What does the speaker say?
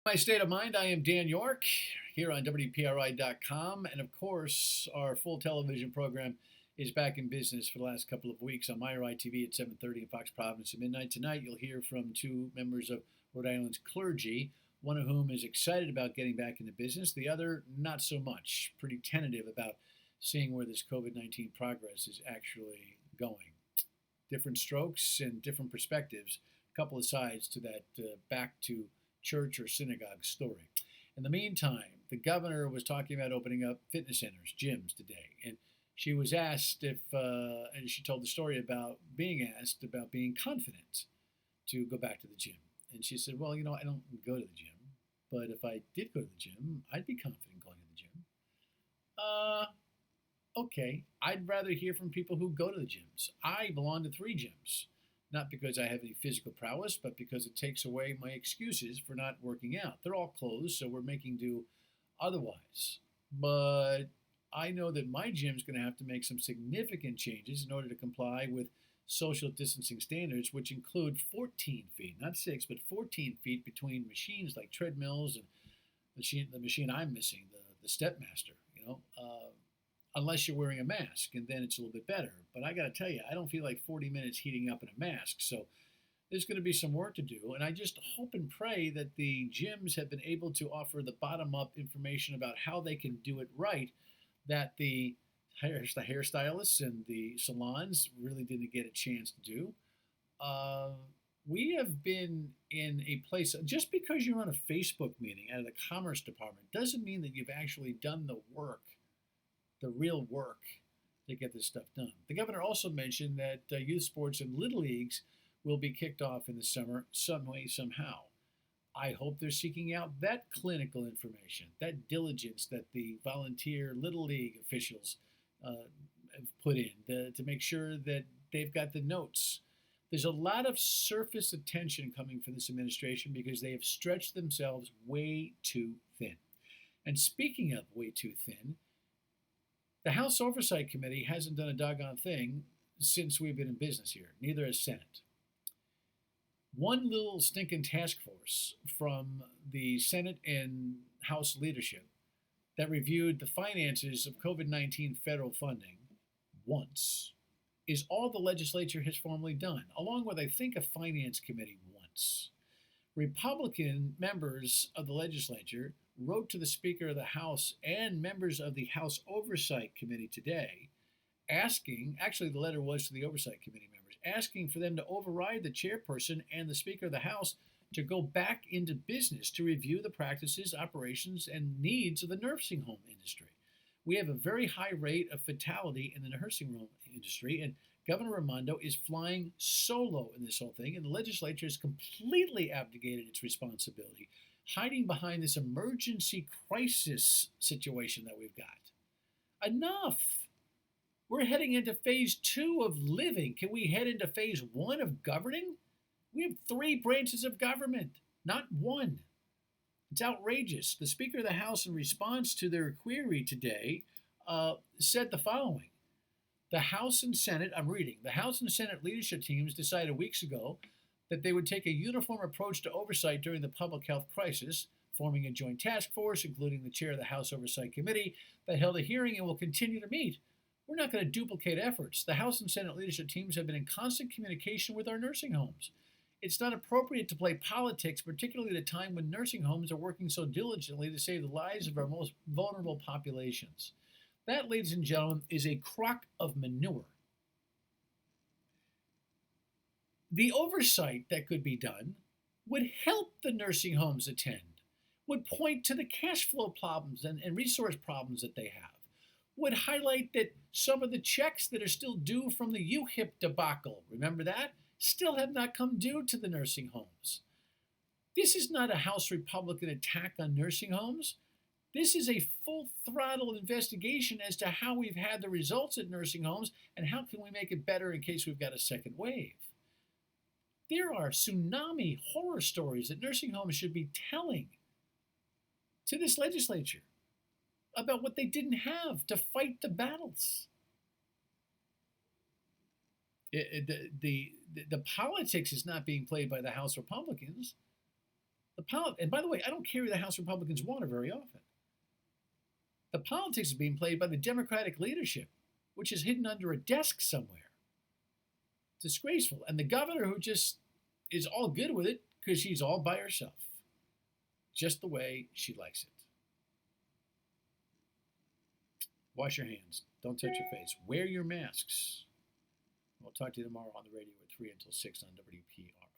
My state of mind, I am Dan York here on WPRI.com. And of course, our full television program is back in business for the last couple of weeks on MyRI TV at 7:30 and Fox Providence at midnight. Tonight, you'll hear from two members of Rhode Island's clergy, one of whom is excited about getting back into business, the other not so much, pretty tentative about seeing where this COVID-19 progress is actually going. Different strokes and different perspectives, a couple of sides to that back to church or synagogue story. In the meantime, the governor was talking about opening up fitness centers, gyms today, and she was asked if, and she told the story about being asked about being confident to go back to the gym. And she said, well, I don't go to the gym, but if I did go to the gym, I'd be confident going to the gym. Uh, okay, I'd rather hear from people who go to the gyms. I belong to 3 gyms, not because I have any physical prowess, but because it takes away my excuses for not working out. They're all closed, so we're making do otherwise. But I know that my gym's going to have to make some significant changes in order to comply with social distancing standards, which include 14 feet, not 6, but 14 feet between machines like treadmills and the machine I'm missing, the Stepmaster, unless you're wearing a mask, and then it's a little bit better. But I got to tell you, I don't feel like 40 minutes heating up in a mask. So there's going to be some work to do. And I just hope and pray that the gyms have been able to offer the bottom up information about how they can do it right, that the hairstylists and the salons really didn't get a chance to do. We have been in a place, just because you're on a Facebook meeting out of the Commerce Department doesn't mean that you've actually done the work, the real work, to get this stuff done. The governor also mentioned that youth sports and little leagues will be kicked off in the summer some way, somehow. I hope they're seeking out that clinical information, that diligence that the volunteer little league officials have put in to make sure that they've got the notes. There's a lot of surface attention coming from this administration because they have stretched themselves way too thin. And speaking of way too thin, the House Oversight Committee hasn't done a doggone thing since we've been in business here. Neither has Senate. One little stinking task force from the Senate and House leadership that reviewed the finances of COVID-19 federal funding once is all the legislature has formally done, along with, I think, a finance committee once. Republican members of the legislature wrote to the Speaker of the House and members of the House Oversight Committee today, actually the letter was to the Oversight Committee members, asking for them to override the chairperson and the Speaker of the House to go back into business to review the practices, operations, and needs of the nursing home industry. We have a very high rate of fatality in the nursing home industry, and Governor Raimondo is flying solo in this whole thing, and the legislature has completely abdicated its responsibility, hiding behind this emergency crisis situation that we've got. Enough! We're heading into phase 2 of living. Can we head into phase 1 of governing? We have 3 branches of government, not 1. It's outrageous. The Speaker of the House, in response to their query today, said the following. The House and Senate, I'm reading, the House and Senate leadership teams decided weeks ago that they would take a uniform approach to oversight during the public health crisis, forming a joint task force, including the chair of the House Oversight Committee, that held a hearing and will continue to meet. We're not going to duplicate efforts. The House and Senate leadership teams have been in constant communication with our nursing homes. It's not appropriate to play politics, particularly at a time when nursing homes are working so diligently to save the lives of our most vulnerable populations. That, ladies and gentlemen, is a crock of manure. The oversight that could be done would help the nursing homes attend, would point to the cash flow problems and resource problems that they have, would highlight that some of the checks that are still due from the UHIP debacle, remember that, still have not come due to the nursing homes. This is not a House Republican attack on nursing homes. This is a full throttle investigation as to how we've had the results at nursing homes and how can we make it better in case we've got a second wave. There are tsunami horror stories that nursing homes should be telling to this legislature about what they didn't have to fight the battles. The politics is not being played by the House Republicans. And by the way, I don't carry the House Republicans' water very often. The politics is being played by the Democratic leadership, which is hidden under a desk somewhere. Disgraceful. And the governor who just is all good with it because she's all by herself. Just the way she likes it. Wash your hands. Don't touch your face. Wear your masks. We'll talk to you tomorrow on the radio at 3 until 6 on WPRI.